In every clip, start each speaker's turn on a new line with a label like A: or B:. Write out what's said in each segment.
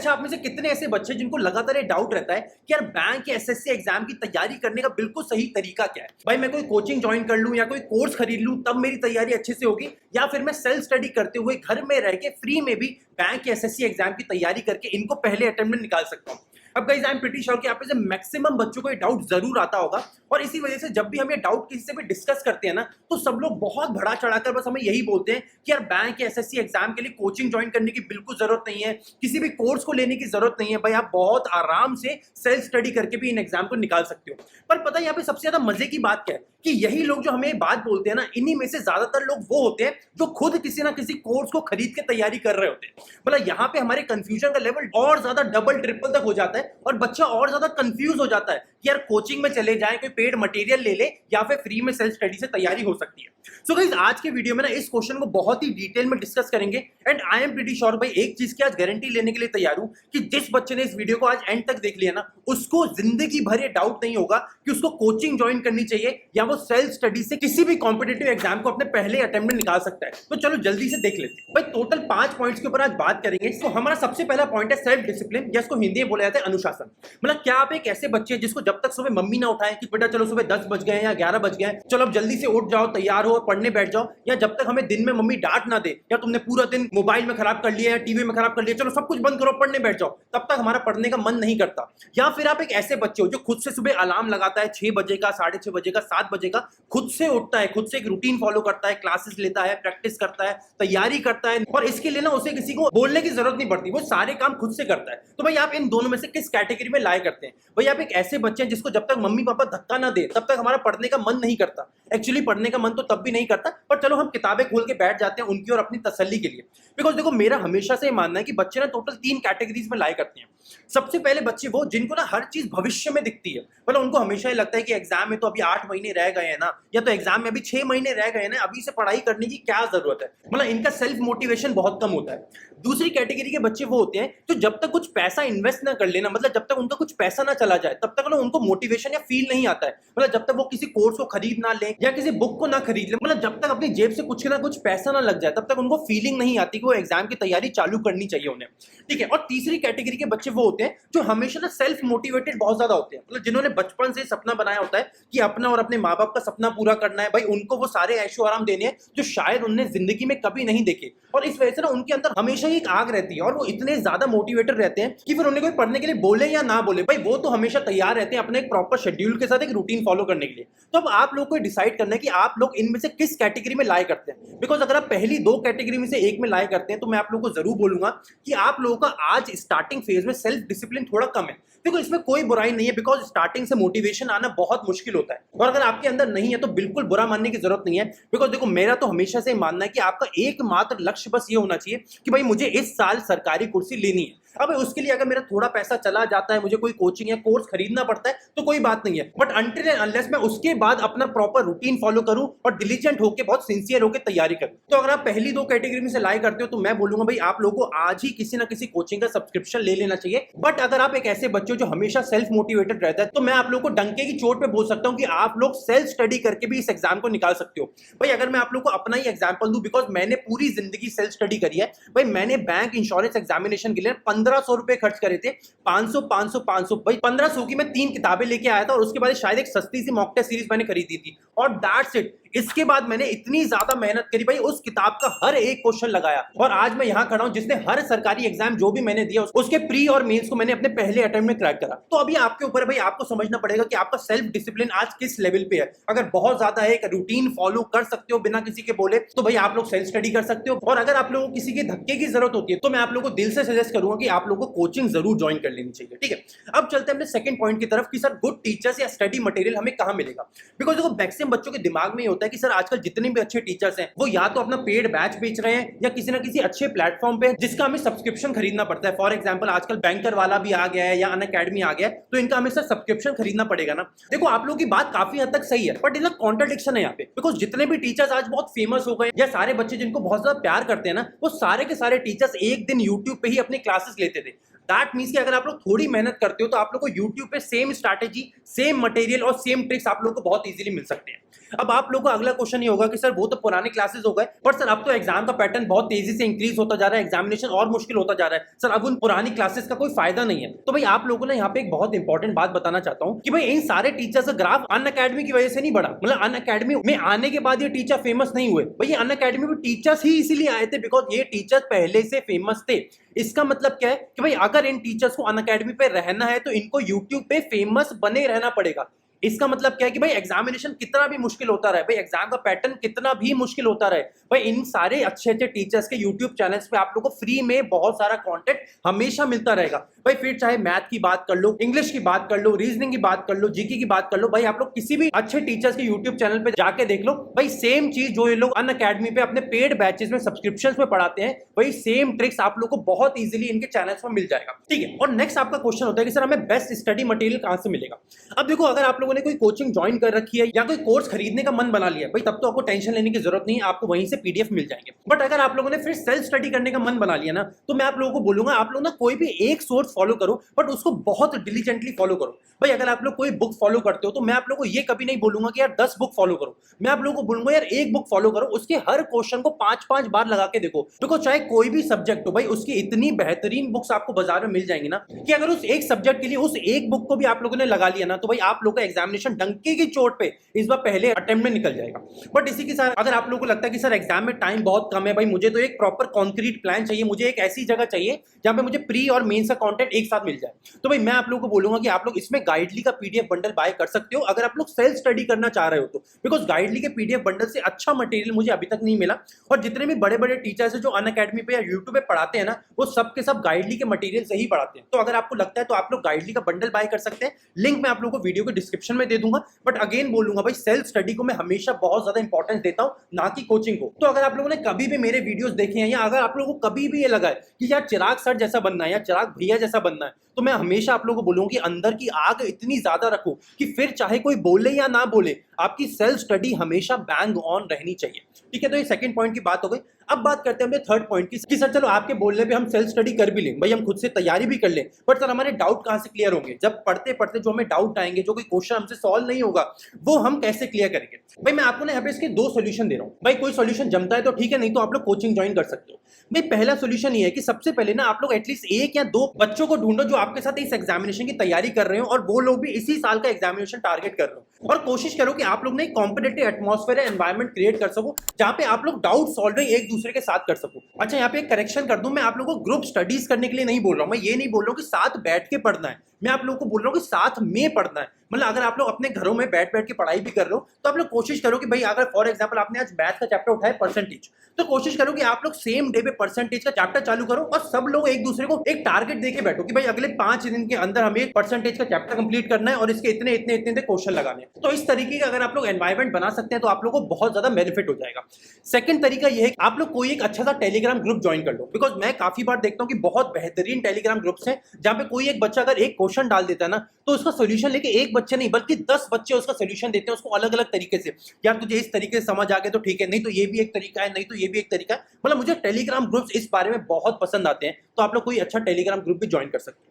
A: अच्छा, आप में से कितने ऐसे बच्चे जिनको लगातार ये डाउट रहता है कि यार बैंक या एसएससी एग्जाम की तैयारी करने का बिल्कुल सही तरीका क्या है? भाई मैं कोई कोचिंग ज्वाइन कर लूं या कोई कोर्स खरीद लूं तब मेरी तैयारी अच्छे से होगी, या फिर मैं सेल्फ स्टडी करते हुए घर में रह के फ्री में भी बैंक या एसएससी एग्जाम की तैयारी करके इनको पहले अटेम्प्ट में निकाल सकता हूं। अब guys I am pretty sure कि आप में से मैक्सिमम बच्चों को ये डाउट जरूर आता होगा, और इसी वजह से जब भी हम ये डाउट किसी से भी डिस्कस करते हैं ना, तो सब लोग बहुत बढ़ा चढ़ाकर बस हमें यही बोलते हैं कि यार बैंक या एसएससी एग्जाम के लिए कोचिंग ज्वाइन करने की बिल्कुल जरूरत नहीं है, किसी भी कोर्स को लेने की जरूरत नहीं है। भाई आप बहुत आराम से सेल्फ स्टडी करके भी इन एग्जाम को निकाल सकते हो। पर पता है यहाँ पे सबसे ज्यादा मजे की बात क्या है कि यही लोग जो हमें बात बोलते हैं ना, इन्हीं में से ज्यादातर लोग वो होते हैं जो खुद किसी ना किसी कोर्स को खरीद के तैयारी कर रहे होते हैं। मतलब यहाँ पे हमारे कंफ्यूजन का लेवल और ज्यादा डबल ट्रिपल तक हो जाता है, और बच्चा और ज्यादा कंफ्यूज हो जाता है कि यार कोचिंग में चले जाए, कोई पेड मटेरियल ले ले, या फिर फ्री में सेल्फ स्टडी से तैयारी हो सकती है। सो गाइस आज के वीडियो में ना इस क्वेश्चन को बहुत ही डिटेल में डिस्कस करेंगे, and I am pretty sure भाई एक चीज की आज गारंटी लेने के लिए तैयार हूं कि जिस बच्चे ने इस वीडियो को आज एंड तक देख लिया ना, उसको जिंदगी भर ये डाउट नहीं होगा कि उसको कोचिंग ज्वाइन करनी चाहिए या वो सेल्फ स्टडी से किसी भी कॉम्पिटिटिव एग्जाम को अपने पहले अटेम्प्ट में निकाल सकता है। तो चलो जल्दी से देख लेते हैं। भाई टोटल 5 पॉइंट्स के ऊपर आज बात करेंगे। तो हमारा सबसे पहला पॉइंट है सेल्फ डिसिप्लिन, जिसको हिंदी में बोला जाता है अनुशासन। मतलब क्या आप एक ऐसे बच्चे जिसको जब तक सुबह मम्मी ना उठाए कि बेटा चलो सुबह 10 बज गए या 11 बज गए, चलो अब जल्दी से उठ जाओ, तैयार हो, पढ़ने बैठ जाओ, या जब तक हमें दिन में मम्मी डांट ना दे या तुमने पूरा दिन मोबाइल में खराब कर लिया या टीवी में खराब कर लिया, चलो सब कुछ बंद करो, पढ़ने बैठ जाओ, तब तक हमारा पढ़ने का मन नहीं करता। या फिर आप एक ऐसे बच्चे हो जो खुद से सुबह अलार्म लगाता है 6 बजे का, 6:30 बजे का, 7 बजे का, खुद से उठता है, खुद से एक रूटीन फॉलो करता है, क्लासेस लेता है, प्रैक्टिस करता है, तैयारी करता है, और इसके लिए ना उसे किसी को बोलने की जरूरत नहीं पड़ती, वो सारे काम खुद से करता है। तो भाई आप इन दोनों में से किस कैटेगरी में लाया करते हैं? भाई आप एक ऐसे बच्चे हैं जिसको जब तक मम्मी पापा धक्का ना दे तब तक हमारा पढ़ने का मन नहीं करता। एक्चुअली पढ़ने का मन तो तब भी नहीं करता, पर चलो हम किताबें खोल के बैठ जाते हैं उनकी और अपनी तसल्ली के लिए। बिकॉज देखो मेरा हमेशा से मानना है कि बच्चे ना टोटल 3 कैटेगरीज में लाए करते हैं। सबसे पहले बच्चे वो जिनको ना हर चीज भविष्य में दिखती है। मतलब उनको हमेशा ये लगता है कि एग्जाम में तो अभी 8 महीने रह गए हैं ना, या तो एग्जाम में अभी 6 महीने रह गए हैं ना, अभी से पढ़ाई करने की क्या जरूरत है। मतलब इनका सेल्फ मोटिवेशन बहुत कम होता है। दूसरी कैटेगरी के बच्चे वो होते हैं तो जब तक कुछ पैसा इन्वेस्ट ना कर लेना, मतलब जब तक उनका कुछ पैसा ना चला जाए तब तक ना उनको मोटिवेशन या फील नहीं आता है। मतलब जब तक वो किसी कोर्स को खरीद ना ले या किसी बुक को ना खरीद ले, मतलब जब तक अपनी जेब से कुछ ना कुछ पैसा ना लग जाए तब तक उनको फीलिंग नहीं आती कि वो एग्जाम की तैयारी चालू करनी चाहिए उन्हें। ठीक है। और तीसरी कैटेगरी के बच्चे वो होते हैं जो हमेशा ना सेल्फ मोटिवेटेड बहुत ज्यादा होते हैं। मतलब जिन्होंने बचपन से सपना बनाया होता है कि अपना और अपने माँ बाप का सपना पूरा करना है, भाई उनको वो सारे ऐशो आराम देने हैं जो शायद उन्होंने जिंदगी में कभी नहीं देखे, और इस वजह से ना उनके अंदर हमेशा ही एक आग रहती है, और वो इतने ज्यादा मोटिवेटेड रहते हैं कि फिर उन्हें कोई पढ़ने के लिए बोले या ना बोले, भाई वो तो हमेशा तैयार रहते हैं अपने एक प्रॉपर शेड्यूल के साथ एक रूटीन फॉलो करने के लिए। तो अब आप लोग को डिसाइड करना है कि आप लोग इनमें से किस कैटेगरी में लाए करते हैं। बिकॉज अगर आप पहली 2 कैटेगरी में से एक में लाए करते हैं तो मैं आप लोगों को जरूर बोलूंगा कि आप लोगों का आज स्टार्टिंग फेज में सेल्फ डिसिप्लिन थोड़ा कम है। देखो इसमें कोई बुराई नहीं है, बिकॉज स्टार्टिंग से मोटिवेशन आना बहुत मुश्किल होता है, और अगर आपके अंदर नहीं है तो बिल्कुल बुरा मानने की जरूरत नहीं है। बिकॉज देखो मेरा तो हमेशा से मानना है कि आपका एकमात्र लक्ष्य बस ये होना चाहिए कि भाई मुझे इस साल सरकारी कुर्सी लेनी है। अब उसके लिए अगर मेरा थोड़ा पैसा चला जाता है, मुझे कोई कोचिंग या कोर्स खरीदना पड़ता है तो कोई बात नहीं है, बट अनटिल एंड अनलेस मैं उसके बाद अपना प्रॉपर रूटीन फॉलो करूं और डिलीजेंट होकर बहुत सिंसियर होकर तैयारी करूं। तो अगर आप पहली 2 कैटेगरी में से लाए करते हो तो मैं बोलूंगा भाई आप लोगों को आज ही किसी ना किसी कोचिंग का सब्सक्रिप्शन ले लेना चाहिए। बट अगर आप एक ऐसे बच्चे हो जो हमेशा सेल्फ मोटिवेटेड रहता है तो मैं आप लोगों को डंके की चोट पे बोल सकता हूं कि आप लोग सेल्फ स्टडी करके भी इस एग्जाम को निकाल सकते हो। भाई अगर मैं आप लोगों को अपना ही एग्जाम्पल दूं, बिकॉज मैंने पूरी जिंदगी सेल्फ स्टडी करी है। भाई मैंने बैंक इंश्योरेंस एग्जामिनेशन के लिए 1500 रुपए खर्च करे थे। 500 500 500 भाई 1500 की मैं 3 किताबें लेके आया था, और उसके बाद शायद एक सस्ती सी मॉक टेस्ट सीरीज मैंने खरीदी थी, और दैट्स इट। इसके बाद मैंने इतनी ज्यादा मेहनत करी भाई, उस किताब का हर एक क्वेश्चन लगाया, और आज मैं यहां खड़ा हूं जिसने हर सरकारी एग्जाम जो भी मैंने दिया उसके प्री और मेंस को मैंने अपने पहले अटेम्प्ट में क्रैक करा। तो अभी आपके ऊपर है भाई, आपको समझना पड़ेगा कि आपका सेल्फ डिसिप्लिन आज किस लेवल पे है। अगर बहुत ज्यादा है, एक रूटीन फॉलो कर सकते हो बिना किसी के बोले, तो भाई आप लोग सेल्फ स्टडी कर सकते हो। और अगर आप लोगों को किसी के धक्के की जरूरत होती है तो मैं आप लोगों को दिल से सजेस्ट करूंगा कि आप लोगों को कोचिंग जरूर ज्वाइन कर लेनी चाहिए। ठीक है। अब चलते हैं अपने सेकंड पॉइंट की तरफ कि सर गुड टीचर्स या स्टडी मटेरियल हमें कहां मिलेगा। बिकॉज देखो मैक्सिमम बच्चों के दिमाग में ये होता है कि सर आजकल जितने भी अच्छे टीचर्स हैं वो या तो अपना पेड बैच बेच रहे हैं या किसी ना किसी अच्छे प्लेटफॉर्म पे जिसका हमें सब्सक्रिप्शन खरीदना पड़ता है। फॉर एग्जांपल आजकल बैंकर वाला भी आ गया है या अनअकैडमी आ गया है, तो इनका हमें सर सब्सक्रिप्शन खरीदना पड़ेगा ना। देखो आप लोगों की बात काफी हद तक सही है, बट इनका कॉन्ट्रडिक्शन है यहाँ पे। बिकॉज जितने भी टीचर्स आज बहुत फेमस हो गए या सारे बच्चे जिनको बहुत ज्यादा प्यार करते हैं ना, वो सारे के सारे टीचर्स एक दिन यूट्यूब पे ही अपनी क्लासेस लेते थे। दैट मीन्स कि अगर आप लोग थोड़ी मेहनत करते हो तो आप लोग को यूट्यूब पे सेम स्ट्रैटेजी, सेम मटेरियल और सेम ट्रिक्स आप लोग को बहुत इजीली मिल सकते हैं। अब आप लोगों का अगला क्वेश्चन ये होगा कि सर वो तो पुराने क्लासेस हो गए, पर सर अब तो एग्जाम का पैटर्न बहुत तेजी से इंक्रीज होता जा रहा है, एग्जामिनेशन और मुश्किल होता जा रहा है, सर अब उन पुरानी क्लासेस का कोई फायदा नहीं है। तो भाई आप लोगों ने यहाँ पे एक बहुत इंपॉर्टेंट बात बताना चाहता हूँ कि भाई इन सारे टीचर्स का ग्राफ अनअकैडमी की वजह से नहीं बढ़ा, मतलब अनअकैडमी में आने के बाद ये टीचर फेमस नहीं हुए, भाई ये अनअकैडमी में टीचर्स ही इसीलिए आए थे बिकॉज ये टीचर्स पहले से फेमस थे। इसका मतलब क्या है कि भाई अगर इन टीचर्स को अनअकैडमी पे रहना है तो इनको यूट्यूब पे फेमस बने रहना पड़ेगा। इसका मतलब क्या है कि भाई एग्जामिनेशन कितना भी मुश्किल होता रहे, भाई एग्जाम का पैटर्न कितना भी मुश्किल होता रहे, भाई इन सारे अच्छे अच्छे टीचर्स के यूट्यूब चैनल्स पे आप लोग को फ्री में बहुत सारा कंटेंट हमेशा मिलता रहेगा। भाई फिर चाहे मैथ की बात कर लो, इंग्लिश की बात कर लो, रीजनिंग की बात कर लो, जीके की बात कर लो, भाई आप लोग किसी भी अच्छे टीचर्स के यूट्यूब चैनल पे जाके देख लो, भाई सेम चीज जो ये लोग अनअकैडमी पे अपने पेड बैचेस में सब्सक्रिप्शन में पढ़ाते हैं, वही सेम ट्रिक्स आप लोग को बहुत इजीली इनके चैनल्स में मिल जाएगा। ठीक है, और नेक्स्ट आपका क्वेश्चन होता है कि सर हमें बेस्ट स्टडी मटेरियल कहां से मिलेगा। अब देखो अगर आप लोगों ने कोई कोचिंग ज्वाइन कर रखी है या कोई कोर्स खरीदने का मन बना लिया, भाई तब तो आपको टेंशन लेने की जरूरत नहीं है, आपको वहीं से पीडीएफ मिल जाएंगे। बट अगर आप लोगों ने फिर सेल्फ स्टडी करने का मन बना लिया ना, तो मैं आप लोगों को बोलूंगा आप लोग ना कोई भी एक सोर्स फॉलो करो, बट उसको बहुत डिलीजेंटली फॉलो करो। भाई अगर आप लोग कोई बुक फॉलो करते हो तो मैं आप लोगों को ये कभी नहीं बोलूंगा कि यार 10 बुक फॉलो करो, मैं आप लोगों को बोलूंगा यार एक बुक फॉलो करो, उसके हर क्वेश्चन को 5-5 बार लगा के देखो। देखो चाहे कोई भी सब्जेक्ट हो, भाई उसकी इतनी बेहतरीन बुक्स आपको बाजार में मिल जाएंगी ना कि अगर उस एक सब्जेक्ट के लिए उस एक बुक को भी आप लोगों ने लगा लिया ना, तो भाई आप लोग का एग्जामिनेशन डंके की चोट पे इस बार पहले अटेम्प्ट में निकल जाएगा। बट इसी के साथ अगर आप लोगों को लगता है कि सर एग्जाम में टाइम बहुत कम है, भाई मुझे तो एक प्रॉपर कॉन्क्रीट प्लान चाहिए, मुझे एक ऐसी जगह चाहिए जहां पे मुझे प्री और मेंस का कंटेंट एक साथ मिल जाए, तो भाई मैं आप लोगों को बोलूंगा कि आप लोग इसमें गाइडली का पीडीएफ बंडल बाय कर सकते हो अगर आप लोग सेल्फ स्टडी करना चाह रहे हो तो, बिकॉज गाइडली के पीडीएफ बंडल से अच्छा मटेरियल मुझे अभी तक नहीं मिला। और जितने भी बड़े बड़े टीचर्स हैं जो अनअकैडमी पे या यूट्यूब पे पढ़ाते हैं ना, वो सब के सब गाइडली के मटेरियल से ही पढ़ाते हैं। तो अगर आपको लगता है तो आप लोग गाइडली का बंडल बाय कर सकते हैं, लिंक मैं आप लोगों को वीडियो के डिस्क्रिप्शन में दे दूंगा। बट अगेन बोलूंगा भाई सेल्फ स्टडी को मैं हमेशा बहुत ज्यादा इंपॉर्टेंस देता हूं, ना कि कोचिंग को। तो अगर आप लोगों ने कभी भी मेरे वीडियोस देखे हैं या अगर आप लोगों को कभी भी ये लगा है कि यार चिराग सर जैसा बनना है या चिराग भैया जैसा बनना है, तो मैं हमेशा आप लोगों को बोलूंगा कि अंदर की आग इतनी ज्यादा रखो कि फिर चाहे कोई बोले या ना बोले, आपकी सेल्फ स्टडी हमेशा बैंग ऑन रहनी चाहिए। ठीक है, तो ये सेकंड पॉइंट की बात हो गई। अब बात करते हैं थर्ड पॉइंट की कि सर चलो आपके बोलने पे हम सेल्फ स्टडी कर भी लें, भाई हम खुद से तैयारी भी कर लें, बट सर हमारे डाउट कहां से क्लियर होंगे। जब पढ़ते पढ़ते जो हमें डाउट आएंगे, जो कोई क्वेश्चन हमसे सॉल्व नहीं होगा, वो हम कैसे क्लियर करेंगे। भाई मैं आपको ना यहाँ पे इसके 2 सोल्यूशन दे रहा हूँ। भाई कोई सोल्यूशन जमता है तो ठीक है, नहीं तो आप लोग कोचिंग ज्वाइन कर सकते हो। भाई पहला सोल्यूशन ये है कि सबसे पहले ना आप लोग एटलीस्ट 1 या 2 बच्चों को ढूंढो जो आपके साथ इस एग्जामिनेशन की तैयारी कर रहे हो और वो लोग भी इसी साल का एग्जामिनेशन टारगेट कर रहे हो, और कोशिश करो कि आप लोग ने एक कॉम्पिटिटिव एटमॉस्फेयर एनवायरनमेंट क्रिएट कर सको जहां पे आप लोग डाउट सॉल्विंग एक दूसरे के साथ कर सको। अच्छा यहाँ पे एक करेक्शन कर दूं, मैं आप लोगों को ग्रुप स्टडीज करने के लिए नहीं बोल रहा हूं, मैं ये नहीं बोल रहा हूं कि साथ बैठ के पढ़ना है, मैं आप लोगों को बोल रहा हूं कि साथ में पढ़ना है। मतलब अगर आप लोग अपने घरों में बैठ बैठ के पढ़ाई भी कर रहे हो तो आप लोग कोशिश करो कि भाई अगर फॉर एग्जांपल आपने आज मैथ का चैप्टर उठाया परसेंटेज, तो कोशिश करो कि आप लोग सेम डे पे परसेंटेज का चैप्टर चालू करो और सब लोग एक दूसरे को एक टारगेट देके बैठो कि भाई अगले 5 दिन के अंदर हमें एक परसेंटेज का चैप्टर कंप्लीट करना है और इसके इतने इतने इतने क्वेश्चन लगाने हैं। तो इस तरीके का अगर आप लोग एनवायरमेंट बना सकते हैं तो आप लोग को बहुत ज्यादा बेनिफिट हो जाएगा। सेकंड तरीका यह है कि आप लोग कोई एक अच्छा सा टेलीग्राम ग्रुप ज्वाइन कर लो, बिकॉज मैं काफी बार देखता हूँ कि बहुत बेहतरीन टेलीग्राम ग्रुप्स हैं जहां पे कोई एक बच्चा अगर एक क्वेश्चन डाल देता है ना, तो उसका सोल्यूशन लेके एक बच्चे नहीं बल्कि 10 बच्चे उसका सोल्यूशन देते हैं उसको अलग अलग तरीके से। यार तुझे इस तरीके से समझ आ गया तो ठीक है, नहीं तो ये भी एक तरीका है, नहीं तो ये भी एक तरीका है। मतलब मुझे टेलीग्राम ग्रुप्स इस बारे में बहुत पसंद आते हैं, तो आप लोग कोई अच्छा टेलीग्राम ग्रुप भी ज्वाइन कर सकते हैं।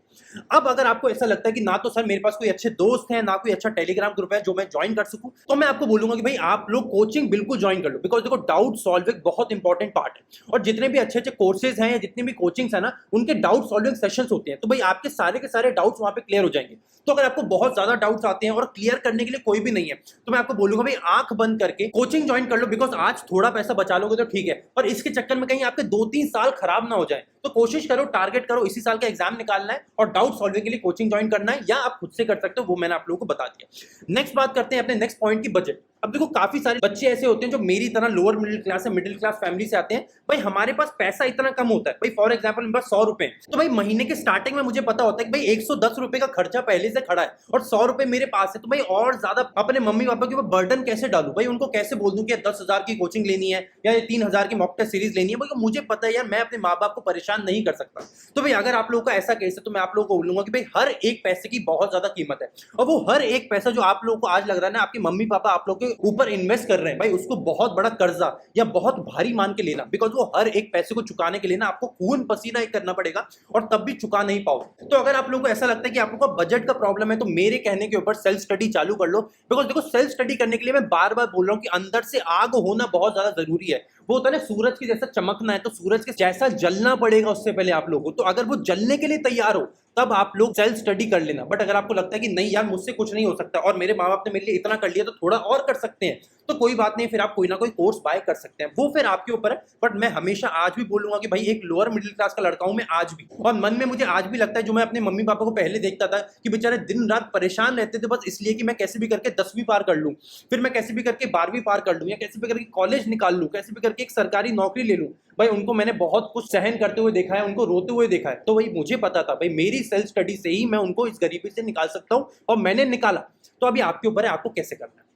A: अब अगर आपको ऐसा लगता है कि ना तो सर मेरे पास कोई अच्छे दोस्त हैं, ना कोई अच्छा टेलीग्राम ग्रुप है जो मैं ज्वाइन कर सकूं, तो मैं आपको बोलूंगा कि भाई आप लोग कोचिंग बिल्कुल ज्वाइन कर लो, बिकॉज देखो डाउट सॉल्विंग बहुत इंपॉर्टेंट पार्ट है, और जितने भी अच्छे अच्छे कोर्सेज हैं या जितनी भी कोचिंग्स है ना, उनके डाउट सॉल्विंग सेशंस होते हैं, तो भाई आपके सारे के सारे डाउट्स वहां पे क्लियर हो जाएंगे। तो अगर आपको बहुत ज्यादा डाउट्स आते हैं और क्लियर करने के लिए कोई भी नहीं है, तो मैं आपको बोलूंगा भाई आंख बंद करके कोचिंग ज्वाइन कर लो, बिकॉज आज थोड़ा पैसा बचा लोगे तो ठीक है, पर इसके चक्कर में कहीं आपके 2-3 साल खराब ना हो जाए। तो कोशिश करो, टारगेट करो, इसी साल का एग्जाम निकालना है और डाउट सॉल्विंग के लिए कोचिंग ज्वाइन करना है, या आप खुद से कर सकते हो, वो मैंने आप लोगों को बता दिया। नेक्स्ट बात करते हैं अपने नेक्स्ट पॉइंट की, बजट। अब देखो काफी सारे बच्चे ऐसे होते हैं जो मेरी तरह लोअर मिडिल क्लास या मिडिल क्लास फैमिली से आते हैं, भाई हमारे पास पैसा इतना कम होता है, भाई फॉर एग्जांपल मेरे पास 100 रुपए, तो भाई महीने के स्टार्टिंग में मुझे पता होता है कि भाई 110 रुपए का खर्चा पहले से खड़ा है और 100 रुपए मेरे पास है, तो भाई और ज्यादा अपने मम्मी पापा के ऊपर बर्डन कैसे डालूं, भाई उनको कैसे बोल दूं कि 10,000 की कोचिंग लेनी है या 3,000 की मॉक टेस्ट सीरीज लेनी है, भाई मुझे पता है यार मैं अपने माँ बाप को परेशान नहीं कर सकता। तो भाई अगर आप लोगों का ऐसा केस है तो मैं आप लोगों को बोलूंगा कि भाई हर एक पैसे की बहुत ज्यादा कीमत है, और वो हर एक पैसा जो आप लोगों को आज लग रहा है ना आपके मम्मी पापा आप लोग के के ऊपर इन्वेस्ट कर रहे हैं भाई, उसको बहुत बड़ा कर्जा या बहुत भारी मान के लेना, बिकॉज वो हर एक पैसे को चुकाने के लिए ना आपको खून पसीना एक करना पड़ेगा और तब भी चुका नहीं पाओ। तो अगर आप लोगों को ऐसा लगता है कि आप लोगों का बजट का प्रॉब्लम है तो मेरे कहने के ऊपर सेल्फ स्टडी चालू कर लो। बिकॉज देखो, सेल्फ स्टडी करने के लिए मैं बार बार बोल रहा हूं कि अंदर से आग होना बहुत ज्यादा जरूरी है। वो होता है ना, सूरज के जैसा चमकना है तो सूरज के जैसा जलना पड़ेगा उससे पहले आप लोगों को। तो अगर वो जलने के लिए तैयार हो तब आप लोग सेल्फ स्टडी कर लेना। बट अगर आपको लगता है कि नहीं यार मुझसे कुछ नहीं हो सकता और मेरे माँ बाप ने मेरे लिए इतना कर लिया तो थोड़ा और कर सकते हैं, तो कोई बात नहीं, फिर आप कोई ना कोई कोर्स बाय कर सकते हैं, वो फिर आपके ऊपर है। बट मैं हमेशा आज भी बोलूंगा कि भाई एक लोअर मिडिल क्लास का लड़का हूं मैं आज भी, और मन में मुझे आज भी लगता है जो मैं अपने मम्मी पापा को पहले देखता था कि बेचारे दिन रात परेशान रहते थे बस इसलिए कि मैं कैसे भी करके 10वीं पार कर लूं, फिर मैं कैसे भी करके 12वीं पार कर लूं, या कैसे भी करके कॉलेज निकाल लूं, कैसे भी करके एक सरकारी नौकरी ले लूं। भाई उनको मैंने बहुत कुछ सहन करते हुए देखा है, उनको रोते हुए देखा है। तो भाई मुझे पता था भाई मेरी सेल्फ स्टडी से ही मैं उनको इस गरीबी से निकाल सकता हूं, और मैंने निकाला। तो अभी आपके ऊपर है आपको कैसे करना है।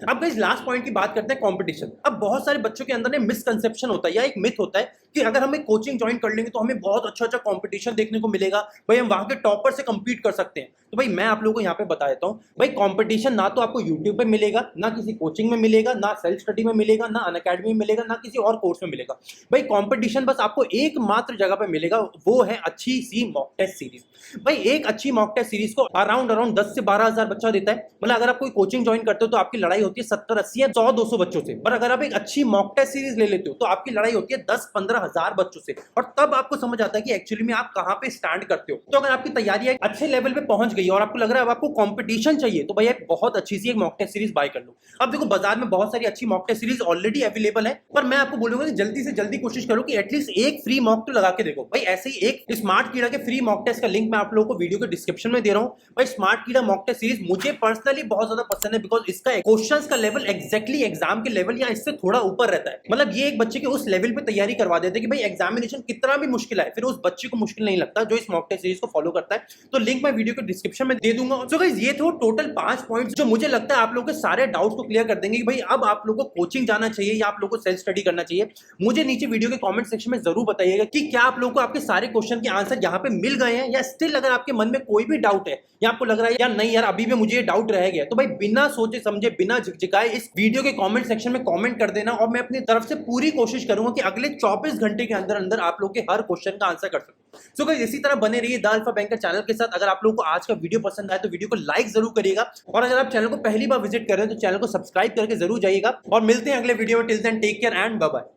A: अब गाइस लास्ट पॉइंट की बात करते हैं, कंपटीशन। अब बहुत सारे बच्चों के अंदर मिसकंसेप्शन होता है या एक मिथ होता है कि अगर हम एक कोचिंग ज्वाइन कर लेंगे तो हमें बहुत अच्छा अच्छा कंपटीशन देखने को मिलेगा, भाई हम वहां के टॉपर से compete कर सकते हैं। तो भाई मैं आप लोगों को यहाँ पे बता देता हूँ, भाई कंपटीशन ना तो आपको यूट्यूब पे मिलेगा, ना किसी कोचिंग में मिलेगा, ना सेल्फ स्टडी में मिलेगा, ना अनअकैडमी में मिलेगा, ना किसी और कोर्स में मिलेगा। भाई कंपटीशन बस आपको एकमात्र जगह पे मिलेगा, वो है अच्छी सी मॉक टेस्ट सीरीज। भाई एक अच्छी मॉक टेस्ट सीरीज को अराउंड 10 से 12 हजार बच्चा देता है। मतलब अगर आप कोई कोचिंग ज्वाइन करते हो तो आपकी लड़ाई होती है 70, 80 या 100-200 बच्चों से, पर अगर आप एक अच्छी मॉक टेस्ट सीरीज ले लेते हो तो आपकी लड़ाई होती है 10-15 हजार बच्चों से, और तब आपको समझ आता है कि एक्चुअली में आप कहां पे स्टैंड करते हो। तो अगर आपकी तैयारी एक अच्छे लेवल पे पहुंच गई और आपको लग रहा है अब आपको कंपटीशन चाहिए, तो भाई एक बहुत अच्छी सी एक मॉक टेस्ट सीरीज बाय कर लो। अब देखो बाजार में बहुत सारी अच्छी mock test series already available है, पर मैं आपको बोलूंगा कि जल्दी से जल्दी कोशिश करो कि एटलीस्ट एक फ्री मॉक तो लगा के देखो। भाई ऐसे ही एक स्मार्ट कीड़ा के फ्री मॉक टेस्ट का लिंक मैं आप लोगों को वीडियो के डिस्क्रिप्शन में दे रहा हूं। भाई स्मार्ट कीड़ा मॉक टेस्ट सीरीज मुझे पर्सनली बहुत ज्यादा पसंद है, बिकॉज इसका क्वेश्चंस का लेवल एग्जैक्टली एग्जाम के लेवल या इससे थोड़ा ऊपर रहता है। मतलब ये एक बच्चे के उस लेवल पे तैयारी करवा देते हैं कि भाई एग्जामिनेशन कितना भी मुश्किल है फिर उस बच्चे को मुश्किल नहीं लगता जो इस मॉक टेस्ट सीरीज को फॉलो करता है। तो लिंक मैं वीडियो के डिस्क्रिप्शन में दे दूंगा। सो गाइस ये थे टोटल 5 पॉइंट्स जो मुझे लगता है आप लोगों के सारे डाउट्स को क्लियर कर देंगे कि भाई अब आप लोगों को कोचिंग जाना चाहिए या आप लोगों को सेल्फ स्टडी करना चाहिए। मुझे नीचे वीडियो के कमेंट सेक्शन में जरूर बताइएगा कि क्या आप लोगों को आपके सारे क्वेश्चन के आंसर यहाँ पे मिल गए हैं, या स्टिल अगर आपके मन में कोई भी डाउट है या आपको लग रहा है यार नहीं यार अभी भी मुझे ये डाउट रह गया, तो भाई बिना सोचे समझे बिना झिकझिकाए इस वीडियो के कमेंट सेक्शन में कमेंट कर देना, और मैं अपनी तरफ से पूरी कोशिश करूंगा कि अगले 24 घंटे के अंदर अंदर आप लोग के हर क्वेश्चन का आंसर कर सकूं। सो गाइस इसी तरह बने रहिए द अल्फा बैंकर चैनल के साथ। अगर आप लोगों को आज का वीडियो पसंद आए तो वीडियो को लाइक जरूर करिएगा, और अगर आप चैनल को पहली बार विजिट कर रहे हैं तो चैनल को सब्सक्राइब करके जरूर जाइएगा। और मिलते हैं अगले वीडियो में। Till then take care and bye bye.